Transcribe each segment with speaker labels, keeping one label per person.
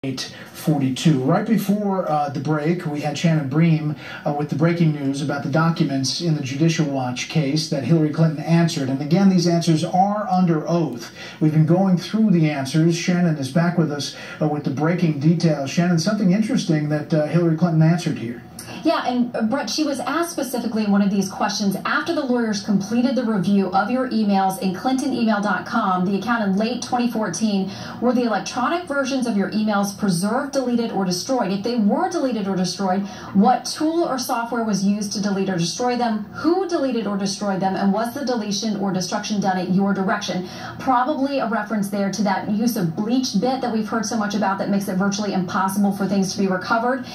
Speaker 1: 8:42. Right before the break, we had Shannon Bream with the breaking news about the documents in the Judicial Watch case that Hillary Clinton answered. And again, these answers are under oath. We've been going through the answers. Shannon is back with us with the breaking details. Shannon, something interesting that Hillary Clinton answered here.
Speaker 2: Yeah, and Brett, she was asked specifically in one of these questions, after the lawyers completed the review of your emails in clintonemail.com, the account in late 2014, were the electronic versions of your emails preserved, deleted, or destroyed? If they were deleted or destroyed, what tool or software was used to delete or destroy them? Who deleted or destroyed them? And was the deletion or destruction done at your direction? Probably a reference there to that use of bleach bit that we've heard so much about that makes it virtually impossible for things to be recovered.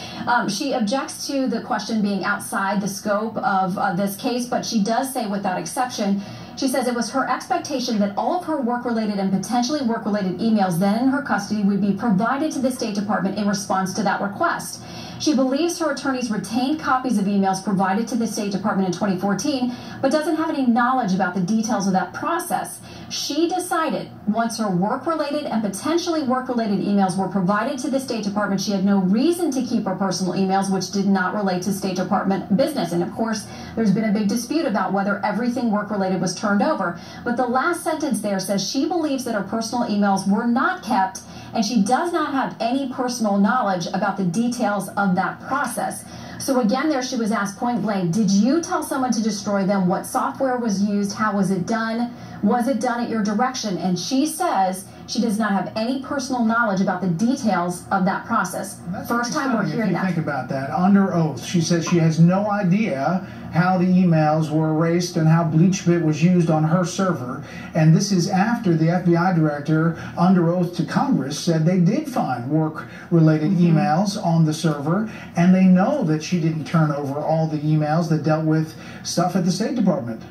Speaker 2: She objects to the question being outside the scope of this case, but she does say without exception, she says it was her expectation that all of her work-related and potentially work-related emails then in her custody would be provided to the State Department in response to that request. She believes her attorneys retained copies of emails provided to the State Department in 2014, but doesn't have any knowledge about the details of that process. She decided once her work-related and potentially work-related emails were provided to the State Department, she had no reason to keep her personal emails, which did not relate to State Department business. And of course, there's been a big dispute about whether everything work-related was turned over. But the last sentence there says she believes that her personal emails were not kept, and she does not have any personal knowledge about the details of that process. So again, there she was asked point blank, did you tell someone to destroy them? What software was used? How was it done? Was it done at your direction? And she says she does not have any personal knowledge about the details of that process. First time we're hearing that.
Speaker 1: Think about that. Under oath, she says she has no idea how the emails were erased and how BleachBit was used on her server. And this is after the FBI director, under oath to Congress, said they did find work-related emails on the server, and they know that she didn't turn over all the emails that dealt with stuff at the State Department.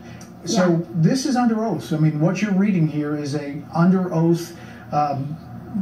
Speaker 1: So this is under oath. I mean, what you're reading here is a under oath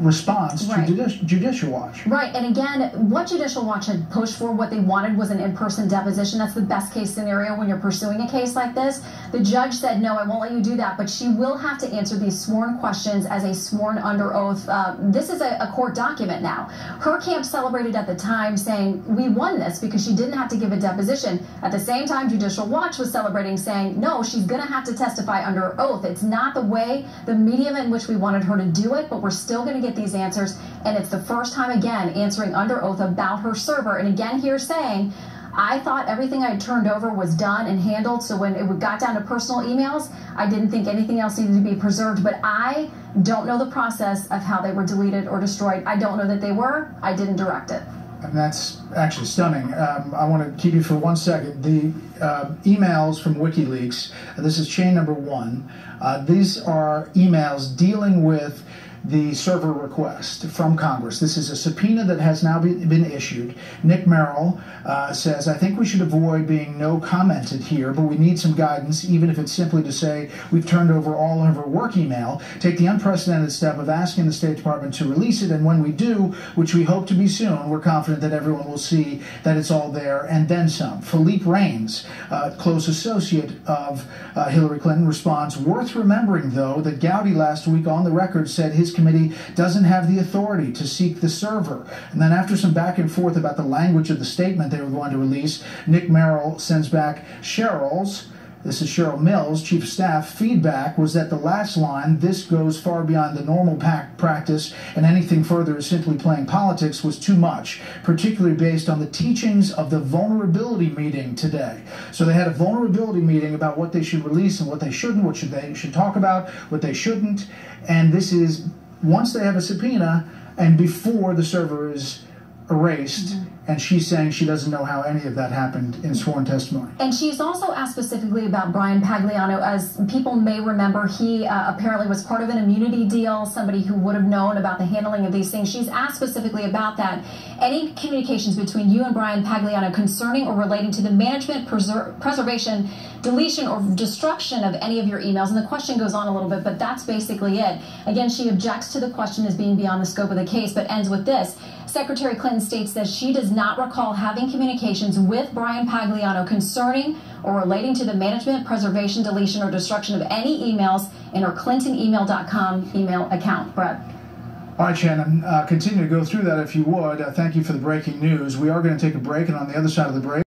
Speaker 1: response to Judicial Watch.
Speaker 2: Right, and again, what Judicial Watch had pushed for, what they wanted was an in-person deposition. That's the best case scenario when you're pursuing a case like this. The judge said, no, I won't let you do that, but she will have to answer these sworn questions as a sworn under oath. This is a court document now. Her camp celebrated at the time saying, we won this because she didn't have to give a deposition. At the same time, Judicial Watch was celebrating saying, no, she's going to have to testify under oath. It's not the way, the medium in which we wanted her to do it, but we're still going to get these answers, and it's the first time again answering under oath about her server, and again here saying, I thought everything I turned over was done and handled, so when it got down to personal emails, I didn't think anything else needed to be preserved, but I don't know the process of how they were deleted or destroyed. I don't know that they were. I didn't direct it.
Speaker 1: And that's actually stunning. I want to keep you for 1 second. The emails from WikiLeaks, this is chain number 1. These are emails dealing with the server request from Congress. This is a subpoena that has now been issued. Nick Merrill says, I think we should avoid being no commented here, but we need some guidance, even if it's simply to say we've turned over all of our work email. Take the unprecedented step of asking the State Department to release it, and when we do, which we hope to be soon, we're confident that everyone will see that it's all there and then some. Philippe Reines, close associate of Hillary Clinton, responds, worth remembering, though, that Gowdy last week on the record said his committee doesn't have the authority to seek the server. And then after some back and forth about the language of the statement they were going to release, Nick Merrill sends back Cheryl's, this is Cheryl Mills, Chief of Staff, feedback was that the last line, this goes far beyond the normal practice and anything further is simply playing politics, was too much, particularly based on the teachings of the vulnerability meeting today. So they had a vulnerability meeting about what they should release and what they shouldn't, what they should talk about, what they shouldn't, and this is once they have a subpoena and before the server is erased, and she's saying she doesn't know how any of that happened in sworn testimony.
Speaker 2: And she's also asked specifically about Brian Pagliano. As people may remember, he apparently was part of an immunity deal, somebody who would have known about the handling of these things. She's asked specifically about that. Any communications between you and Brian Pagliano concerning or relating to the management, preservation, deletion, or destruction of any of your emails? And the question goes on a little bit, but that's basically it. Again, she objects to the question as being beyond the scope of the case, but ends with this. Secretary Clinton states that she does not recall having communications with Brian Pagliano concerning or relating to the management, preservation, deletion, or destruction of any emails in her clintonemail.com email account. Brett.
Speaker 1: All right, Shannon, continue to go through that if you would. Thank you for the breaking news. We are going to take a break, and on the other side of the break,